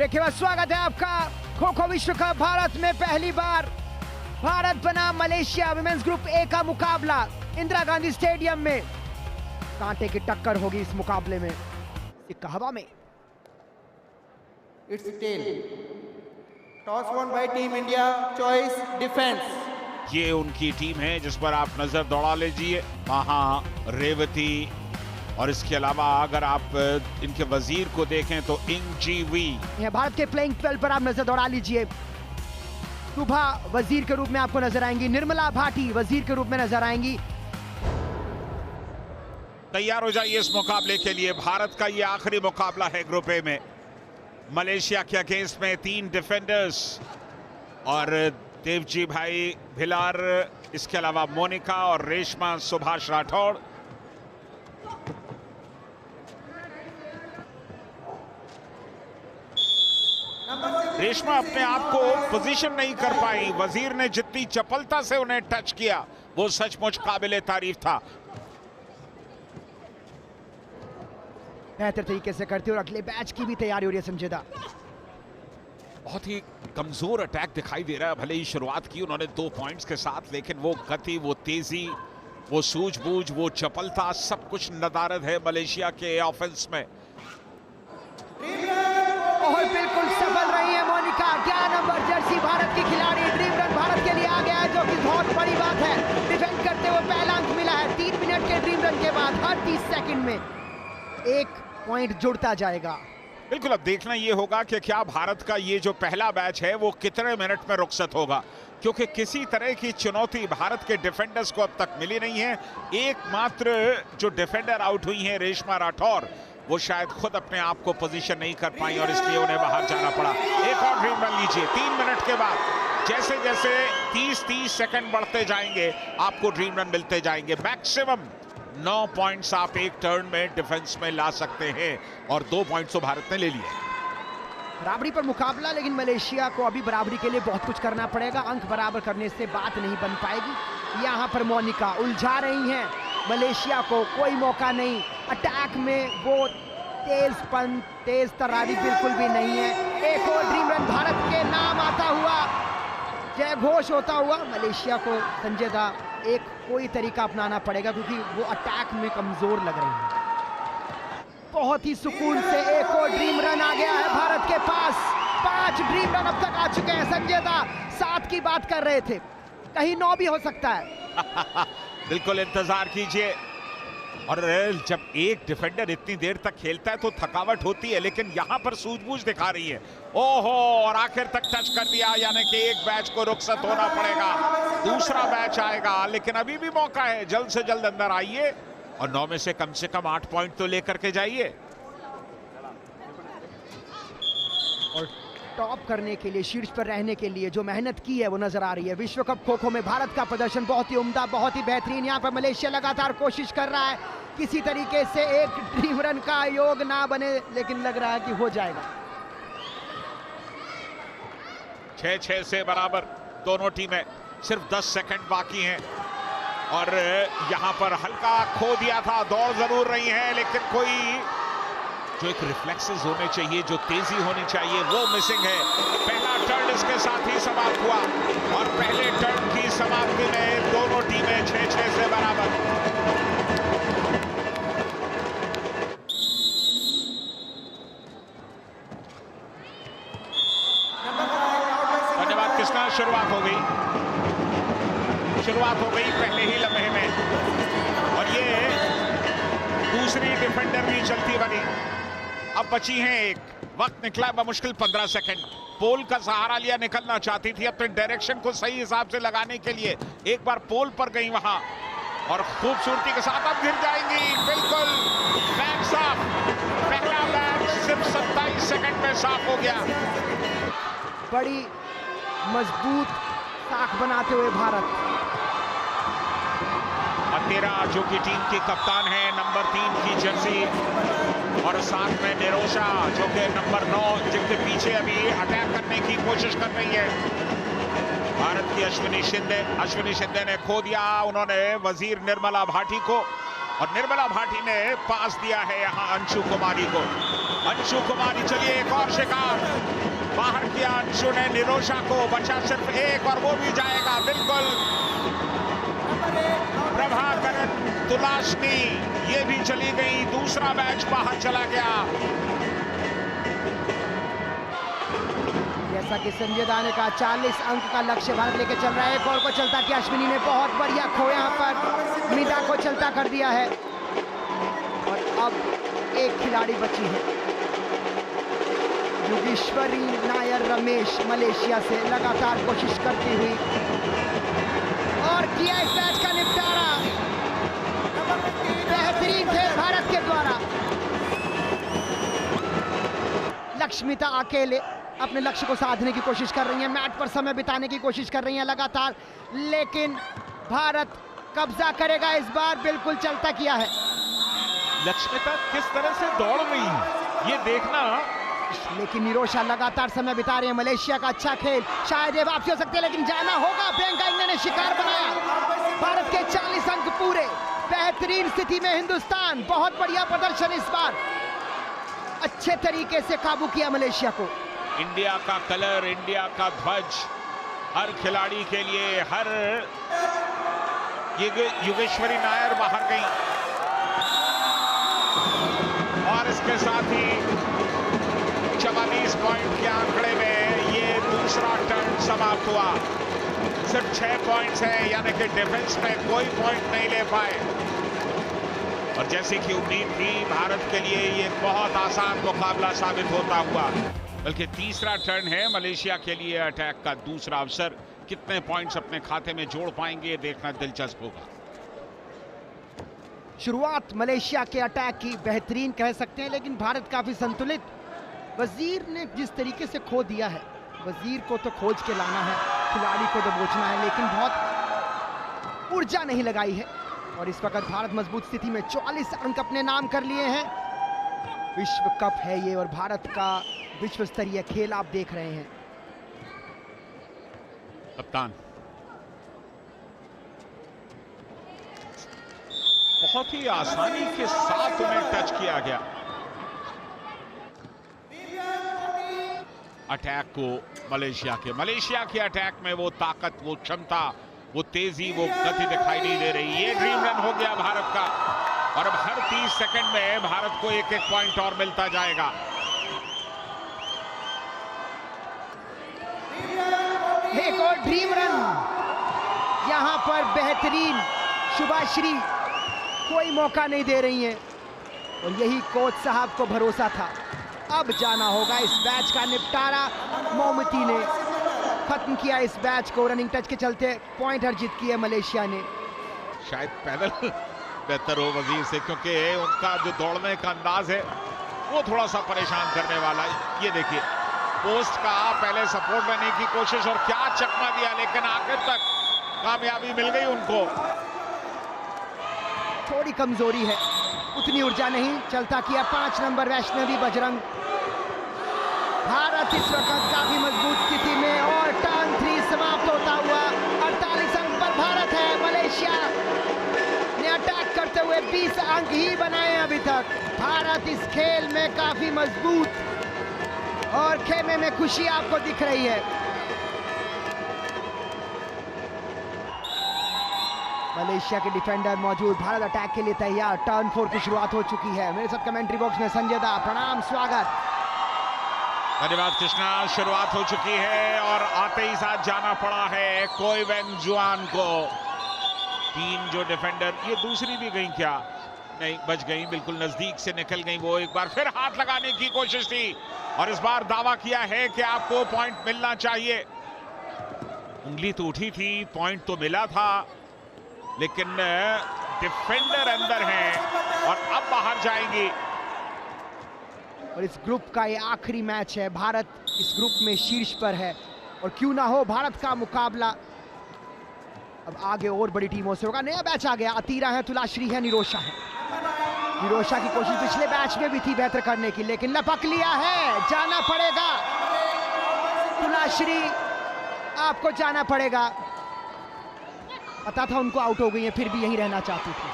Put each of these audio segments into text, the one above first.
देखिए स्वागत है आपका खो खो विश्व कप भारत में पहली बार भारत बना मलेशिया विमेंस ग्रुप ए का मुकाबला इंदिरा गांधी स्टेडियम में। कांटे की टक्कर होगी इस मुकाबले में। सिक्का हवा में। It's tail. Toss won by Team India. Choice defense. ये उनकी टीम है जिस पर आप नजर दौड़ा लीजिए। महा, रेवती और इसके अलावा अगर आप इनके वजीर को देखें तो इंग जी वी। भारत के प्लेइंग 12 पर आप नजर दौड़ा लीजिए। सुभा वजीर के रूप में आपको नजर आएंगी, निर्मला भाटी वजीर के रूप में नजर आएंगी। तैयार हो जाइए इस मुकाबले के लिए। भारत का ये आखिरी मुकाबला है ग्रुप ए में। मलेशिया के अगेंस्ट में 3 डिफेंडर्स और देवजी भाई भिलार, इसके अलावा मोनिका और रेशमा सुभाष राठौड़। रेशमा अपने आप को पोजीशन नहीं कर पाई। वजीर ने जितनी चपलता से उन्हें टच किया वो सचमुच काबिले तारीफ था। बेहतर तरीके से करते और अगले बैच की भी तैयारी हो रही है संजीदा। बहुत ही कमजोर अटैक दिखाई दे रहा है। भले ही शुरुआत की उन्होंने 2 पॉइंट्स के साथ, लेकिन वो गति, वो तेजी, वो सूझबूझ, वो चपलता, सब कुछ नदारद है मलेशिया के ऑफेंस में। और बिल्कुल सफल रही है मोनिका। 11 नंबर जर्सी भारत की खिलाड़ी। ड्रीम रन भारत के लिए आ गया है, जो कि बहुत बड़ी बात है। डिफेंड करते हुए पहला अंक मिला है। 3 मिनट के ड्रीम रन के बाद हर 30 सेकंड में 1 पॉइंट जुड़ता जाएगा। बिल्कुल, अब देखना ये होगा कि क्या भारत का ये जो पहला मैच है वो कितने मिनट में रुखसत होगा, क्योंकि किसी तरह की चुनौती भारत के डिफेंडर्स को अब तक मिली नहीं है। एकमात्र जो डिफेंडर आउट हुई है रेशमा राठौर, वो शायद खुद अपने आप को पोजीशन नहीं कर पाई और इसलिए उन्हें बाहर जाना पड़ा। एक और ड्रीम रन लीजिए। 3 मिनट के बाद जैसे जैसे 30 सेकंड बढ़ते जाएंगे आपको ड्रीम रन मिलते जाएंगे। मैक्सिमम 9 पॉइंट्स आप एक टर्न में डिफेंस में ला सकते हैं और 2 पॉइंट्स तो भारत ने ले लिए। बराबरी पर मुकाबला, लेकिन मलेशिया को अभी बराबरी के लिए बहुत कुछ करना पड़ेगा। अंक बराबर करने से बात नहीं बन पाएगी। यहाँ पर मोनिका उलझा रही हैं मलेशिया को, कोई मौका नहीं। अटैक में वो तेजपन, तेज तरारी बिल्कुल भी नहीं है। एक और ड्रीम रन भारत के नाम आता हुआ, जय घोष होता हुआ। मलेशिया को संजय दा एक कोई तरीका अपनाना पड़ेगा, क्योंकि वो अटैक में कमजोर लग रही है। बहुत ही सुकून से एक और ड्रीम रन आ गया है भारत के पास। 5 ड्रीम रन अब तक आ चुके हैं। संजय दा 7 की बात कर रहे थे, कहीं 9 भी हो सकता है। बिल्कुल इंतजार कीजिए। और जब एक डिफेंडर इतनी देर तक खेलता है तो थकावट होती है, लेकिन यहां पर सूझबूझ दिखा रही है। ओहो, और आखिर तक टच कर दिया, यानी कि एक बैच को रुखसत होना पड़ेगा। दूसरा बैच आएगा, लेकिन अभी भी मौका है। जल्द से जल्द अंदर आइए और 9 में से कम 8 पॉइंट तो लेकर के जाइए। और टॉप करने के लिए, शीर्ष पर रहने के लिए जो मेहनत की है वो नजर आ रही है। विश्व कप खो खो में भारत का प्रदर्शन बहुत ही उम्दा, बहुत ही बेहतरीन। यहाँ पर मलेशिया लगातार कोशिश कर रहा है किसी तरीके से एक ड्रीम रन का योग ना बने, लेकिन लग रहा है कि हो जाएगा। 6-6 से बराबर दोनों टीमें। सिर्फ 10 सेकंड बाकी हैं और यहां पर हल्का खो दिया था। दौड़ जरूर रही है, लेकिन कोई जो एक रिफ्लेक्सेस होने चाहिए, जो तेजी होनी चाहिए, वो मिसिंग है। पहला टर्न इसके साथ ही समाप्त हुआ और पहले टर्न की समाप्ति में दोनों टीमें 6-6 से बराबर। धन्यवाद कृष्णा। शुरुआत हो गई पहले ही लम्हे में और ये दूसरी डिफेंडर भी चलती बनी। अब बची हैं एक। वक्त निकला बमुश्किल 15 सेकंड। पोल का सहारा लिया, निकलना चाहती थी अपने डायरेक्शन को सही हिसाब से लगाने के लिए। एक बार पोल पर गई वहां और खूबसूरती के साथ अब गिर जाएंगी। बिल्कुल बैट साफ। पहला बैट सिर्फ 27 सेकंड में साफ हो गया। बड़ी मजबूत ताक बनाते हुए भारत। तेरा जो कि टीम की कप्तान है, नंबर 3 की जर्सी, और साथ में निरोशा जो कि नंबर 9, जिनके पीछे अभी अटैक करने की कोशिश कर रही है। भारत की अश्विनी शिंदे ने खो दिया। उन्होंने वजीर निर्मला भाटी को, और निर्मला भाटी ने पास दिया है यहां अंशु कुमारी को। अंशु कुमारी, चलिए एक और शिकार बाहर किया अंशु ने निरोशा को, बचा सिर्फ एक और वो भी जाएगा बिल्कुल। प्रभाकरण तुलाशनी ये भी चली गई, दूसरा मैच बाहर चला गया। जैसा कि संजय दा ने कहा 40 अंक का लक्ष्य भारत लेके चल रहा है। एक और को चलता किया अश्विनी ने, बहुत बढ़िया खो यहाँ पर मिदा को चलता कर दिया है। और अब एक खिलाड़ी बची है, योगेश्वरी नायर रमेश मलेशिया से लगातार कोशिश करती हुई, और किया इस मैच का निपटारा। बेहतरीन थे भारत के द्वारा। लक्ष्मिता अकेले अपने लक्ष्य को साधने की कोशिश कर रही हैं, मैट पर समय बिताने की कोशिश कर रही हैं लगातार, लेकिन भारत कब्जा करेगा इस बार। बिल्कुल चलता किया है। लक्ष्मिता किस तरह से दौड़ रही है ये देखना, लेकिन निरोशा लगातार समय बिता रहे हैं। मलेशिया का अच्छा खेल, शायद ये वापसी हो सकती है, लेकिन जाना होगा। प्रियंका इंग्लैंड ने शिकार बनाया। भारत के 40 अंक पूरे। बेहतरीन स्थिति में हिंदुस्तान, बहुत बढ़िया प्रदर्शन इस बार, अच्छे तरीके से काबू किया मलेशिया को। इंडिया का कलर, इंडिया का ध्वज हर खिलाड़ी के लिए, हर योगेश्वरी नायर बाहर गई और इसके साथ ही 44 पॉइंट के आंकड़े में ये दूसरा टर्न समाप्त हुआ। सिर्फ 6 पॉइंट्स है, यानी कि डिफेंस में कोई पॉइंट नहीं ले पाए। और जैसे कि उम्मीद थी भारत के लिए ये बहुत आसान मुकाबला साबित होता हुआ, बल्कि तीसरा टर्न है मलेशिया के लिए अटैक का दूसरा अवसर। कितने पॉइंट्स अपने खाते में जोड़ पाएंगे देखना दिलचस्प होगा। शुरुआत मलेशिया के अटैक की बेहतरीन कह सकते हैं, लेकिन भारत काफी संतुलित। वजीर ने जिस तरीके से खो दिया है, वजीर को तो खोज के लाना है, खिलाड़ी को तो दबोचना है, लेकिन बहुत ऊर्जा नहीं लगाई है। और इस वक्त भारत मजबूत स्थिति में 44 अंक अपने नाम कर लिए हैं। विश्व कप है ये और भारत का विश्व स्तरीय खेल आप देख रहे हैं। कप्तान बहुत ही आसानी के साथ उन्हें टच किया गया। अटैक को मलेशिया के अटैक में वो ताकत, वो क्षमता, वो तेजी, वो गति दिखाई नहीं दे रही। ये ड्रीम रन हो गया भारत का, और अब हर 30 सेकंड में भारत को एक एक पॉइंट और मिलता जाएगा। एक और ड्रीम रन यहां पर बेहतरीन। शुभाश्री कोई मौका नहीं दे रही हैं, और यही कोच साहब को भरोसा था। अब जाना होगा इस मैच का निपटारा। मोमती ने खत्म किया इस मैच को, रनिंग टच के चलते पॉइंट अर्जित किए मलेशिया ने। शायद पैदल बेहतर हो वजीर से, क्योंकि उनका जो दौड़ने का अंदाज है वो थोड़ा सा परेशान करने वाला है। ये देखिए पोस्ट का पहले सपोर्ट लेने की कोशिश और क्या चकमा दिया, लेकिन आखिर तक कामयाबी मिल गई उनको। थोड़ी कमजोरी है, उतनी ऊर्जा नहीं। चलता किया 5 नंबर वैष्णवी बजरंग। भारत इस वक्त काफी मजबूत स्थिति में, और टर्न 3 समाप्त होता हुआ 48 अंक पर भारत है। मलेशिया ने अटैक करते हुए 20 अंक ही बनाए अभी तक। भारत इस खेल में काफी मजबूत, और खेमे में खुशी आपको दिख रही है। मलेशिया के डिफेंडर मौजूद, भारत अटैक के लिए तैयार। टर्न 4 की शुरुआत हो चुकी है। मेरे साथ कमेंट्री बॉक्स में संजय दा, प्रणाम, स्वागत। धन्यवाद कृष्णा। शुरुआत हो चुकी है और आते ही साथ जाना पड़ा है कोई वेंग जुआन को। 3 जो डिफेंडर, ये दूसरी भी गई क्या? नहीं, बच गई, बिल्कुल नजदीक से निकल गई। वो एक बार फिर हाथ लगाने की कोशिश थी, और इस बार दावा किया है कि आपको पॉइंट मिलना चाहिए। उंगली तो उठी थी, पॉइंट तो मिला था, लेकिन डिफेंडर अंदर हैं और अब बाहर जाएंगी। और इस ग्रुप का ये आखिरी मैच है। भारत इस ग्रुप में शीर्ष पर है, और क्यों ना हो, भारत का मुकाबला अब आगे और बड़ी टीमों से होगा। नया बैच आ गया, अतीरा है, तुलाश्री है, निरोशा है। निरोशा की कोशिश पिछले मैच में भी थी बेहतर करने की, लेकिन लपक लिया है। जाना पड़ेगा तुलाश्री, आपको जाना पड़ेगा। पता था उनको आउट हो गई है, फिर भी यहीं रहना चाहती थी।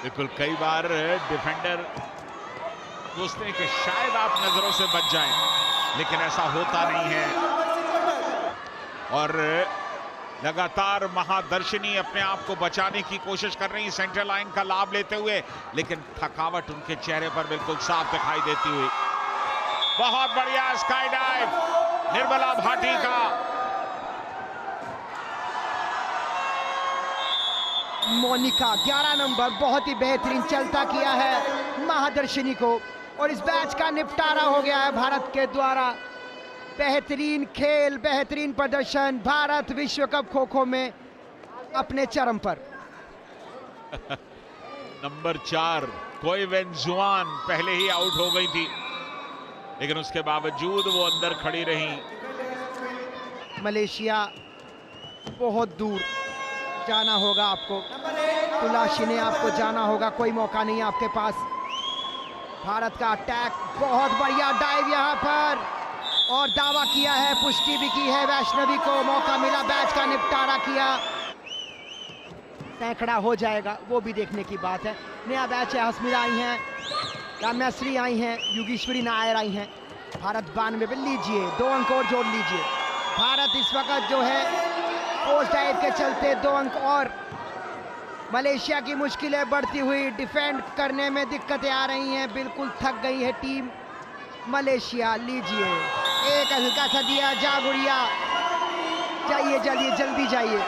बिल्कुल, कई बार डिफेंडर सोचते हैं कि शायद आप नजरों से बच जाएं, लेकिन ऐसा होता नहीं है। और लगातार महादर्शिनी अपने आप को बचाने की कोशिश कर रही, सेंटर लाइन का लाभ लेते हुए, लेकिन थकावट उनके चेहरे पर बिल्कुल साफ दिखाई देती हुई। बहुत बढ़िया स्काई डाइव निर्मला भाटी का। मोनिका 11 नंबर बहुत ही बेहतरीन चलता किया है महादर्शिनी को, और इस मैच का निपटारा हो गया है भारत के द्वारा। बेहतरीन खेल, बेहतरीन प्रदर्शन, भारत विश्व कप खो खो में अपने चरम पर। नंबर 4 कोई वेंजुआन पहले ही आउट हो गई थी, लेकिन उसके बावजूद वो अंदर खड़ी रही। मलेशिया बहुत दूर जाना होगा आपको, तुलाशी ने आपको जाना होगा, कोई मौका नहीं आपके पास। भारत का अटैक, बहुत बढ़िया डाइव यहां पर, और दावा किया है, पुष्टि भी की है, वैष्णवी को मौका मिला, मैच का निपटारा किया। सैकड़ा हो जाएगा वो भी देखने की बात है। नया बैच है, हस्मिला आई हैं, राम्याश्री आई हैं, योगेश्वरी नायर आई हैं। भारत 92 पे लीजिए, 2 अंक और जोड़ लीजिए। भारत इस वक्त जो है पोस्ट डाइव के चलते 2 अंक और। मलेशिया की मुश्किलें बढ़ती हुई, डिफेंड करने में दिक्कतें आ रही हैं, बिल्कुल थक गई है टीम मलेशिया। लीजिए, एक हल्का सा दिया, जा गुड़िया, जाइए जल्दी जल्दी जाइए।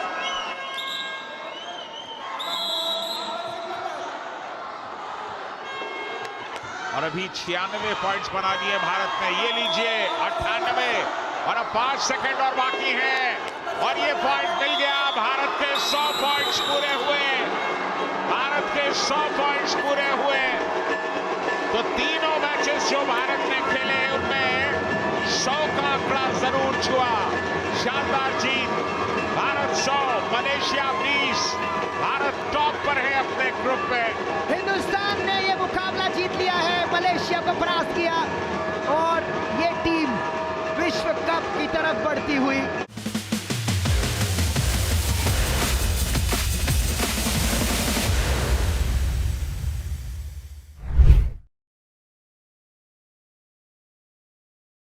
और अभी 96 पॉइंट्स बना दिए भारत ने। ये लीजिए 98, और अब 5 सेकंड और बाकी हैं, और ये पॉइंट मिल गया। भारत के 100 पॉइंट्स पूरे हुए, भारत के 100 पॉइंट्स पूरे हुए। तो तीनों मैचेस जो भारत ने खेले उनमें 100 का आंकड़ा जरूर छुआ। शानदार जीत, भारत 100, मलेशिया 20। भारत टॉप पर है अपने ग्रुप में। हिंदुस्तान ने ये मुकाबला जीत लिया है, मलेशिया को परास्त किया, और ये टीम विश्व कप की तरफ बढ़ती हुई